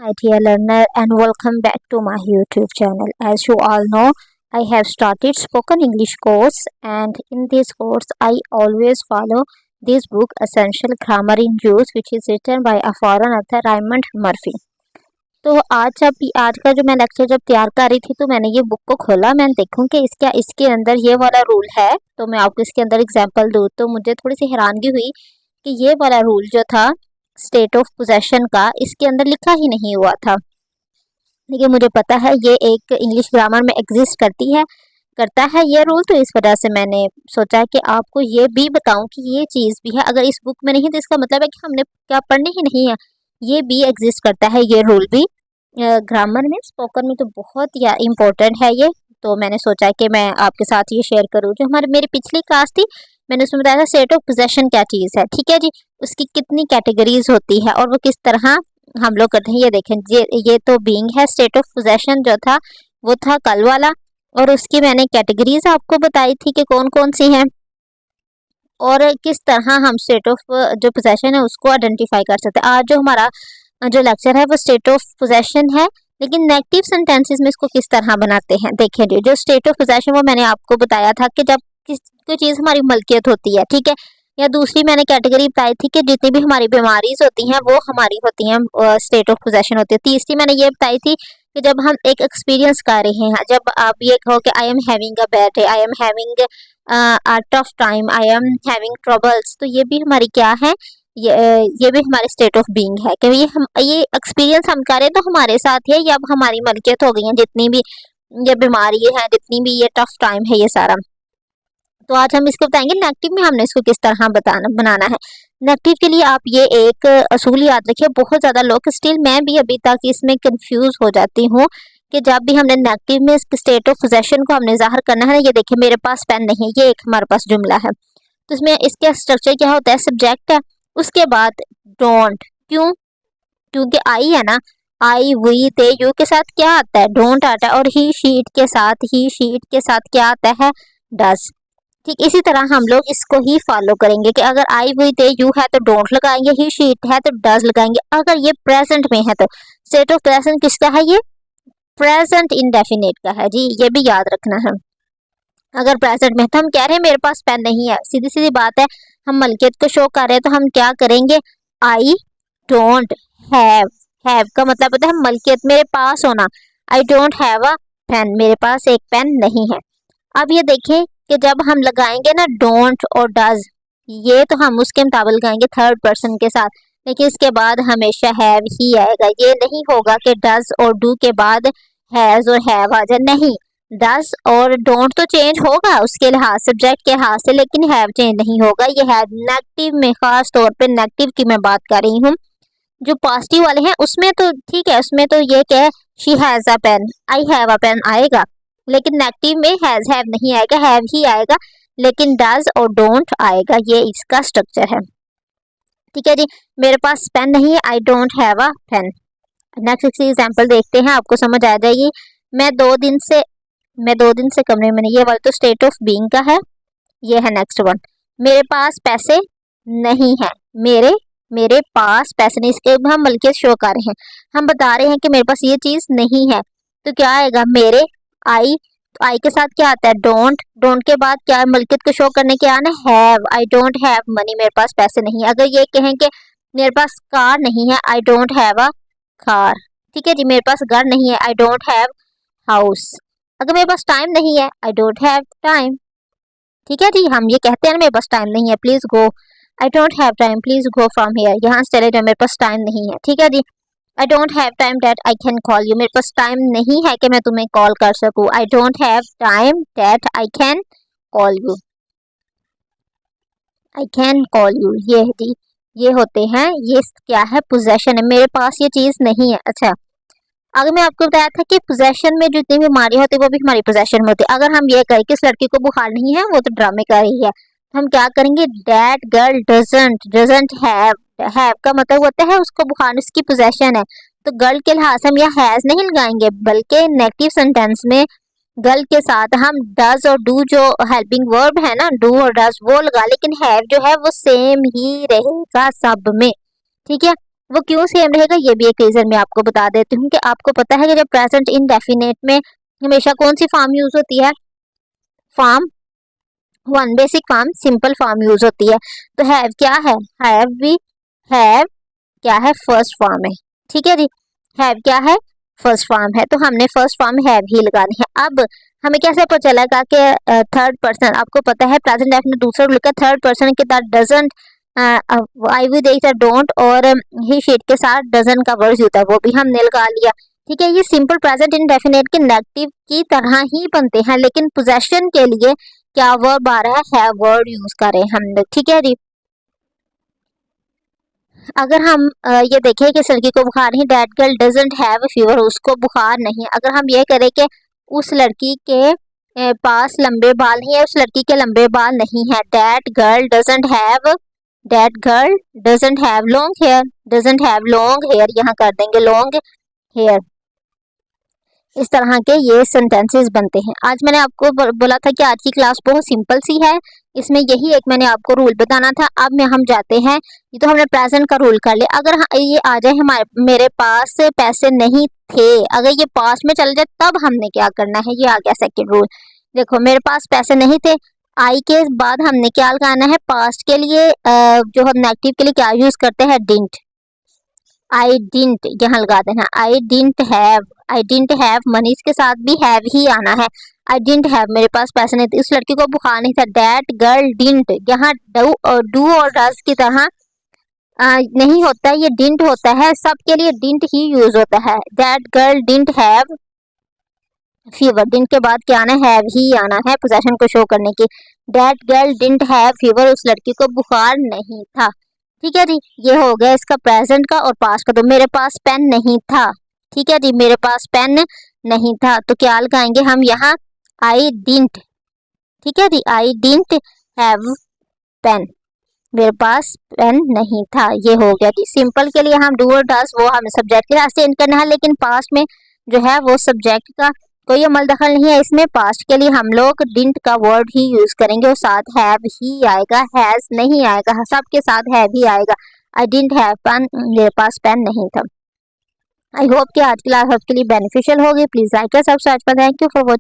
My dear learner, and welcome back to my YouTube channel. As you all know, I have started spoken English course, and in this course I always follow this book Essential Grammar in Use, which is written by a foreign author Raymond Murphy. तो आज का जो मैं lecture जब तैयार कर रही थी तो मैंने ये बुक को खोला, मैंने देखूं कि इसके अंदर ये वाला रूल है, तो मैं आपको इसके अंदर एग्जांपल दूँ तो मुझे थोड़ी सी हैरानगी हुई कि ये वाला रूल जो था स्टेट ऑफ पोजेशन का, इसके अंदर लिखा ही नहीं हुआ था। लेकिन मुझे पता है ये एक इंग्लिश ग्रामर में एग्जिस्ट करता है ये रूल, तो इस वजह से मैंने सोचा कि आपको ये भी बताऊं कि ये चीज़ भी है। अगर इस बुक में नहीं तो इसका मतलब है कि हमने क्या पढ़ने ही नहीं है, ये भी एग्जिस्ट करता है ये रूल भी ग्रामर में, स्पोकन में तो बहुत या इम्पोर्टेंट है ये। तो मैंने सोचा कि मैं आपके साथ ये शेयर करूँ। जो मेरी पिछली क्लास थी मैंने उसमें बताया था स्टेट ऑफ पोजेशन क्या चीज़ है, ठीक है जी, उसकी कितनी कैटेगरीज होती है और वो किस तरह हम लोग करते हैं। ये देखें, ये तो बीइंग है। स्टेट ऑफ पोजेशन जो था वो था कल वाला, और उसकी मैंने कैटेगरीज आपको बताई थी कि कौन कौन सी हैं और किस तरह हम स्टेट ऑफ जो पोजेशन है उसको आइडेंटिफाई कर सकते हैं। आज जो हमारा जो लेक्चर है वो स्टेट ऑफ पोजेशन है, लेकिन नेगेटिव सेंटेंसेस में इसको किस तरह बनाते हैं। देखिए जी, जो स्टेट ऑफ पोजेशन वो मैंने आपको बताया था कि जब कोई चीज़ हमारी मलकियत होती है, ठीक है। या दूसरी मैंने कैटेगरी बताई थी कि जितनी भी हमारी बीमारीज होती हैं वो हमारी होती हैं, स्टेट ऑफ पोजेशन होती है। तीसरी मैंने ये बताई थी कि जब हम एक एक्सपीरियंस कर रहे हैं, जब आप ये कहो कि I am having a bad day, I am having a tough time, I am having troubles, तो ये भी हमारी क्या है, ये भी हमारे स्टेट ऑफ बीइंग है कि ये एक्सपीरियंस हम करें तो हमारे साथ है, या अब हमारी मलकियत हो गई है जितनी भी ये बीमारी है, जितनी भी ये टफ टाइम है, ये सारा। तो आज हम इसको बताएंगे नेगेटिव में हमने इसको किस तरह बनाना है। नेगेटिव के लिए आप ये एक असूल याद रखिए, बहुत ज़्यादा लोग, स्टिल मैं भी अभी तक इसमें कंफ्यूज हो जाती हूँ कि जब भी हमने नेगेटिव में स्टेट ऑफ पोजेशन को हमने जाहिर करना है ना, ये देखिए मेरे पास पेन नहीं है, ये एक हमारे पास जुमला है, तो इसमें इसका स्ट्रक्चर क्या होता है, सब्जेक्ट है, उसके बाद डोंट, क्यों, क्योंकि आई है ना, आई वी ते यू के साथ क्या आता है, डोंट आता है, और ही शीट के साथ क्या आता है, डज। ठीक इसी तरह हम लोग इसको ही फॉलो करेंगे कि अगर आई वी ते यू है तो डोंट लगाएंगे, ही शीट है तो डज लगाएंगे। अगर ये प्रेजेंट में है तो स्टेट ऑफ प्रेजेंट किसका है, ये प्रेजेंट इंडेफिनिट का है जी, ये भी याद रखना है। अगर प्रेजेंट में तो हम कह रहे हैं मेरे पास पेन नहीं है, सीधी सीधी बात है, हम मलकियत को शो कर रहे हैं तो हम क्या करेंगे, आई डोंट हैव का मतलब होता है मलकियत, मेरे पास होना। I don't have a pen, मेरे पास एक पेन नहीं है। अब ये देखें कि जब हम लगाएंगे ना डोंट और डज, ये तो हम उसके मुताबिक लगाएंगे थर्ड पर्सन के साथ, लेकिन इसके बाद हमेशा हैव ही आएगा। ये नहीं होगा कि डज और डू के बाद हैज और हैव आ जाए, नहीं, डज और डोंट तो चेंज होगा उसके लिहाज, सब्जेक्ट के लिहाज से, लेकिन हैव चेंज नहीं होगा। ये है नेगेटिव में, खास तौर पे नेगेटिव की मैं बात कर रही हूँ। जो पॉजिटिव वाले हैं उसमें तो ठीक है, उसमें तो ये क्या है, she has a pen, I have a pen आएगा, लेकिन नेगेटिव में हैज हैव नहीं आएगा, हैव ही आएगा, लेकिन डज और डोंट आएगा। ये इसका स्ट्रक्चर है, ठीक है जी। मेरे पास पेन नहीं है, I don't have a pen. Next example देखते हैं, आपको समझ आ जाएगी। मैं दो दिन से कमरे में नहीं, ये वाला तो स्टेट ऑफ बीइंग का है। ये है नेक्स्ट वन, मेरे पास पैसे नहीं है, मेरे पास पैसे नहीं, इसके हम मलकियत शो कर रहे हैं, हम बता रहे हैं कि मेरे पास ये चीज नहीं है, तो क्या आएगा, मेरे आई, तो आई के साथ क्या आता है, डोंट के बाद क्या है, मलकियत को शो करने के आना have, I don't have money, मेरे पास पैसे नहीं है। अगर ये कहें कि मेरे पास कार नहीं है, I don't have a car, ठीक है जी, मेरे पास घर नहीं है, आई डोंट हैव हाउस। अगर मेरे पास टाइम नहीं है, आई डोंट हैव टाइम, ठीक है जी, हम ये कहते हैं ना मेरे पास टाइम नहीं है, please go, I don't have time, please go from here, यहाँ से चले जाओ, मेरे पास टाइम नहीं है, ठीक है जी। I don't have time that I can call you, मेरे पास टाइम नहीं है कि मैं तुम्हें कॉल कर सकूं, आई don't have time that I can call you, I can call you, ये जी, ये होते हैं, ये क्या है, पोजेशन है, मेरे पास ये चीज नहीं है। अच्छा, अगर मैं आपको बताया था कि पोजेशन में जितनी भी बीमारी होती है वो भी हमारी पोजेशन में होती है। अगर हम ये कहें कि इस लड़की को बुखार नहीं है, वो तो ड्रामे कर रही है, तो हम क्या करेंगे, दैट गर्ल डजंट हैव का मतलब होता है उसको बुखार, उसकी पोजेशन है, तो गर्ल के लिहाज से हम यहाँ हैज नहीं लगाएंगे, बल्कि नेगेटिव सेंटेंस में गर्ल के साथ हम डज और डू, जो हेल्पिंग वर्ब है ना, डू और डज वो लगा, लेकिन हैव जो है वो सेम ही रहेगा सब में, ठीक है। वो क्यों सेम रहेगा, ये भी एक रीजन मैं आपको बता देती हूँ कि आपको पता है कि जब प्रेजेंट इंडेफिनेट में हमेशा कौन सी फॉर्म यूज होती है, form one, basic form, simple form use होती है। तो हैव क्या है, हैव भी, हैव क्या है, फर्स्ट फॉर्म है। ठीक है जी, हैव क्या है, फर्स्ट फॉर्म है, तो हमने फर्स्ट फॉर्म हैव ही लगानी है। अब हमें कैसे पता चलेगा कि थर्ड पर्सन, आपको पता है प्रेजेंट लाइफ में दूसरा लिखा थर्ड पर्सन के साथ डजंट, आई भी देखा डोंट और ही शीट के साथ डजंट का वर्ड होता है, वो भी हमने लगा लिया। ठीक है, ये सिंपल प्रेजेंट इंडेफिनिट के नेगेटिव की तरह ही बनते हैं, लेकिन पोजेशन के लिए क्या वर्ब आ रहा है, हैव वर्ड यूज करें हम लोग। ठीक है जी, अगर हम ये देखें कि इस लड़की को बुखार नहीं, that girl doesn't have fever, उसको बुखार नहीं। अगर हम ये करें कि उस लड़की के पास लंबे बाल नहीं है, उस लड़की के लंबे बाल नहीं है, that girl doesn't have, that girl doesn't have long hair, doesn't have long hair, यहाँ कर देंगे लॉन्ग हेयर। इस तरह के ये सेंटेंसेस बनते हैं। आज मैंने आपको बोला था कि आज की क्लास बहुत सिंपल सी है, इसमें यही एक मैंने आपको रूल बताना था। अब में हम जाते हैं, ये तो हमने प्रेजेंट का रूल कर लिया। अगर ये आ जाए हमारे, मेरे पास पैसे नहीं थे, अगर ये पास में चल जाए तब हमने क्या करना है, ये आ गया सेकंड रूल। देखो, मेरे पास पैसे नहीं थे, आई के बाद हमने क्या लगाना है, पास्ट के लिए जो हम नेगेटिव के लिए क्या यूज करते हैं, डिंट, आई डिंट यहाँ लगा देना, I didn't have, I didn't have money, इसके साथ भी हैव ही आना है। आई डिंट हैव, मेरे पास पैसे नहीं थे, उस लड़की को बुखार नहीं था, दैट गर्ल डिंट, यहाँ डू और डज की तरह नहीं होता, ये डिंट होता है, सबके लिए डिंट ही यूज होता है। That girl didn't have fever, didn't के बाद क्या आना है, हैव ही आना है पोजेशन को शो करने की। That girl didn't have fever, उस लड़की को बुखार नहीं था। ठीक है जी, ये हो गया इसका प्रेजेंट का और पास्ट का। तो मेरे पास पेन नहीं था, ठीक है जी, मेरे पास पेन नहीं था, तो क्या लगाएंगे हम यहाँ, आई डिंट। ठीक है जी, आई डिंट हैव पेन, मेरे पास पेन नहीं था, ये हो गया जी। सिंपल के लिए हम डू और डस वो हमें सब्जेक्ट के साथ चेंज करना है, लेकिन पास्ट में जो है वो सब्जेक्ट का कोई अमल दखल नहीं है इसमें। पास्ट के लिए हम लोग डिंट का वर्ड ही यूज करेंगे और साथ हैव ही आएगा, हैज नहीं आएगा, सबके साथ हैव ही आएगा। आई डिंट हैव पेन, मेरे पास पेन नहीं था। आई होप कि आज की क्लास आपके लिए बेनिफिशियल होगी। प्लीज लाइक और subscribe, thank you for watching.